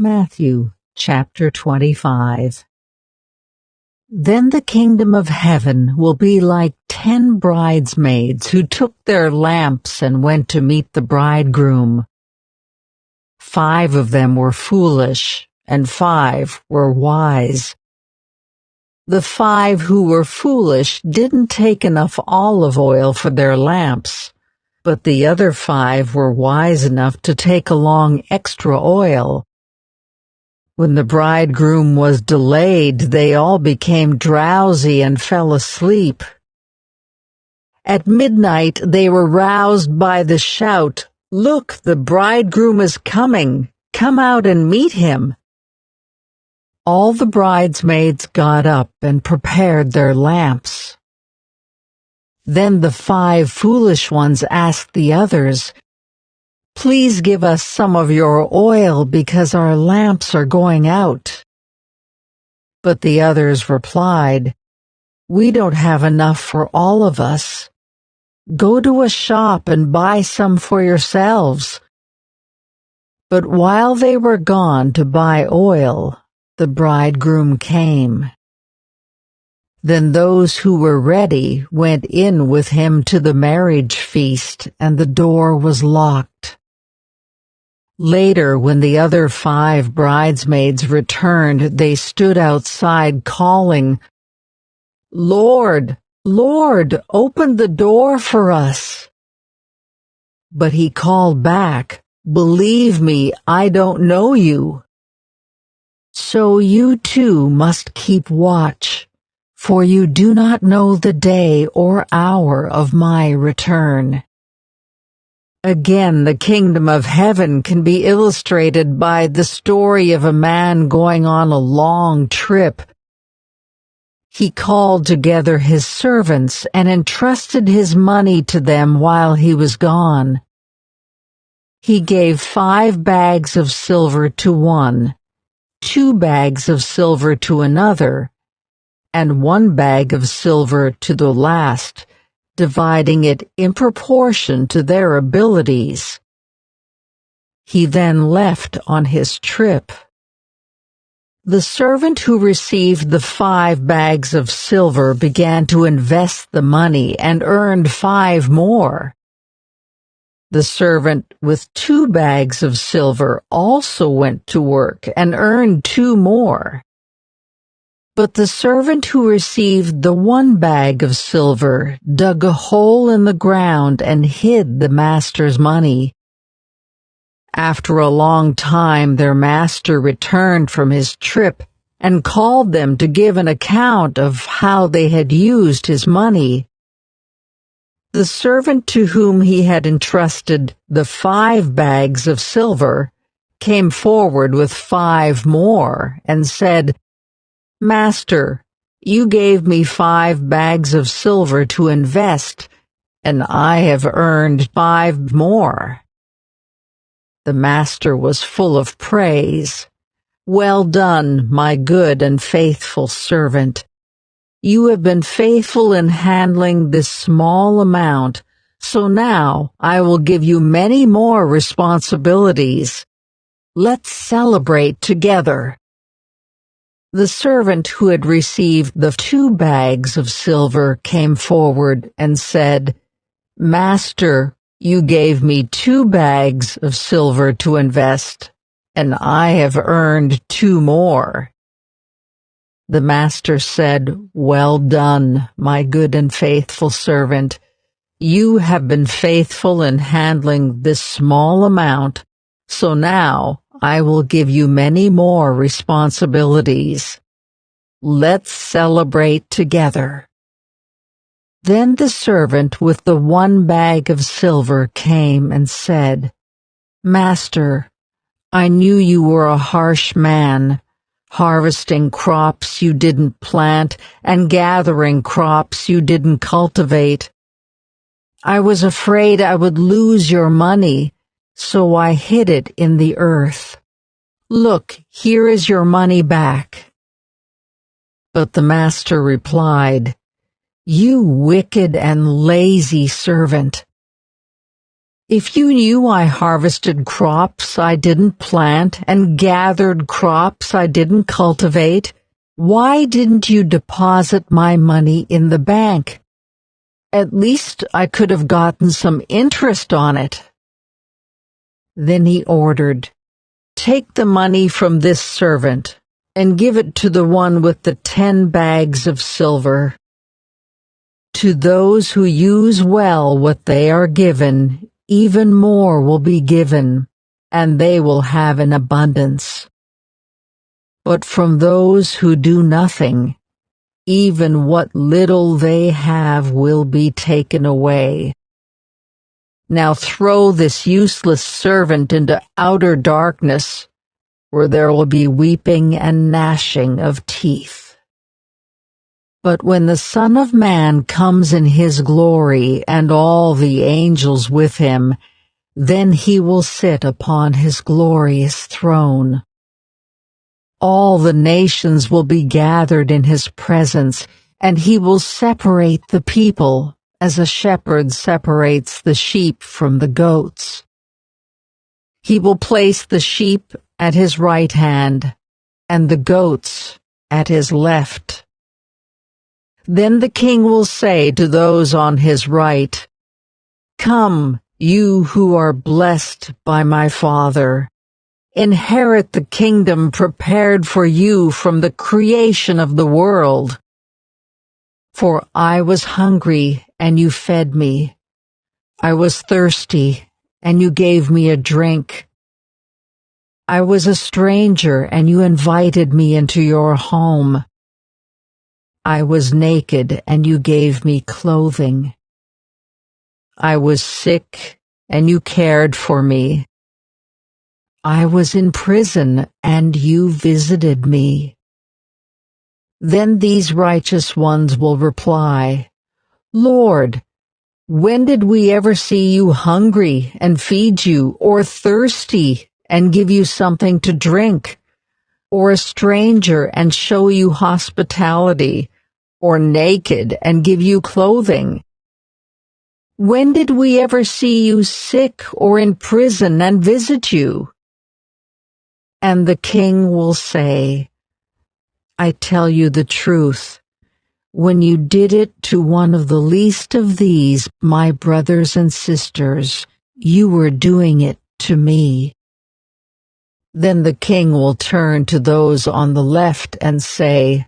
Matthew chapter 25. Then the kingdom of heaven will be like 10 bridesmaids who took their lamps and went to meet the bridegroom. 5 of them were foolish, and 5 were wise. The 5 who were foolish didn't take enough olive oil for their lamps, but the other 5 were wise enough to take along extra oil. When the bridegroom was delayed, they all became drowsy and fell asleep. At midnight they were roused by the shout, "Look, the bridegroom is coming! Come out and meet him!" All the bridesmaids got up and prepared their lamps. Then the 5 foolish ones asked the others, "Please give us some of your oil because our lamps are going out." But the others replied, "We don't have enough for all of us. Go to a shop and buy some for yourselves." But while they were gone to buy oil, the bridegroom came. Then those who were ready went in with him to the marriage feast, and the door was locked. Later, when the other 5 bridesmaids returned, they stood outside calling, "Lord, Lord, open the door for us." But he called back, "Believe me, I don't know you." So you too must keep watch, for you do not know the day or hour of my return. Again, the kingdom of heaven can be illustrated by the story of a man going on a long trip. He called together his servants and entrusted his money to them while he was gone. He gave 5 bags of silver to one, 2 bags of silver to another, and 1 bag of silver to the last, dividing it in proportion to their abilities. He then left on his trip. The servant who received the 5 bags of silver began to invest the money and earned 5 more. The servant with 2 bags of silver also went to work and earned 2 more. But the servant who received the 1 bag of silver dug a hole in the ground and hid the master's money. After a long time, their master returned from his trip and called them to give an account of how they had used his money. The servant to whom he had entrusted the 5 bags of silver came forward with 5 more and said, "Master, you gave me 5 bags of silver to invest, and I have earned 5 more." The master was full of praise. "Well done, my good and faithful servant. You have been faithful in handling this small amount, so now I will give you many more responsibilities. Let's celebrate together." The servant who had received the 2 bags of silver came forward and said, "Master, you gave me 2 bags of silver to invest, and I have earned 2 more." The master said, "Well done, my good and faithful servant. You have been faithful in handling this small amount, so now I will give you many more responsibilities. Let's celebrate together." Then the servant with the 1 bag of silver came and said, "Master, I knew you were a harsh man, harvesting crops you didn't plant and gathering crops you didn't cultivate. I was afraid I would lose your money, so I hid it in the earth. Look, here is your money back." But the master replied, "You wicked and lazy servant. If you knew I harvested crops I didn't plant and gathered crops I didn't cultivate, why didn't you deposit my money in the bank? At least I could have gotten some interest on it." Then he ordered, "Take the money from this servant and give it to the one with the 10 bags of silver. To those who use well what they are given, even more will be given, and they will have an abundance. But from those who do nothing, even what little they have will be taken away. Now throw this useless servant into outer darkness, where there will be weeping and gnashing of teeth. But when the Son of Man comes in his glory and all the angels with him, then he will sit upon his glorious throne. All the nations will be gathered in his presence, and he will separate the people as a shepherd separates the sheep from the goats. He will place the sheep at his right hand and the goats at his left. Then the king will say to those on his right, 'Come, you who are blessed by my Father. Inherit the kingdom prepared for you from the creation of the world. For I was hungry, and you fed me. I was thirsty, and you gave me a drink. I was a stranger, and you invited me into your home. I was naked, and you gave me clothing. I was sick, and you cared for me. I was in prison, and you visited me.' Then these righteous ones will reply, 'Lord, when did we ever see you hungry and feed you, or thirsty and give you something to drink, or a stranger and show you hospitality, or naked and give you clothing? When did we ever see you sick or in prison and visit you?' And the king will say, 'I tell you the truth. When you did it to one of the least of these, my brothers and sisters, you were doing it to me.' Then the king will turn to those on the left and say,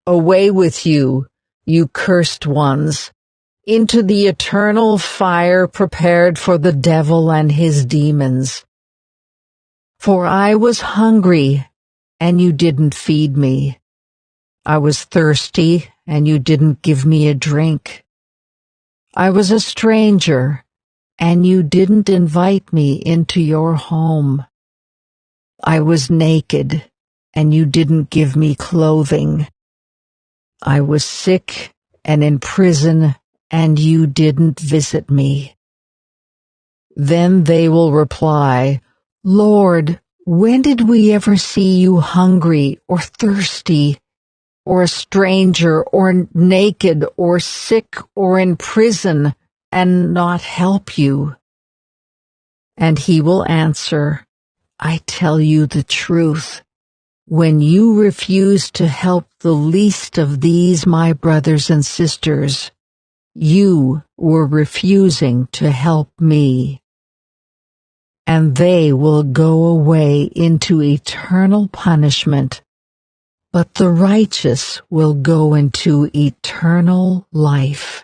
'Away with you, you cursed ones, into the eternal fire prepared for the devil and his demons. For I was hungry, and you didn't feed me. I was thirsty, and you didn't give me a drink. I was a stranger, and you didn't invite me into your home. I was naked, and you didn't give me clothing. I was sick and in prison, and you didn't visit me.' Then they will reply, 'Lord, when did we ever see you hungry or thirsty, or a stranger or naked or sick or in prison, and not help you?' And he will answer, 'I tell you the truth. When you refuse to help the least of these my brothers and sisters, you were refusing to help me.' And they will go away into eternal punishment, but the righteous will go into eternal life."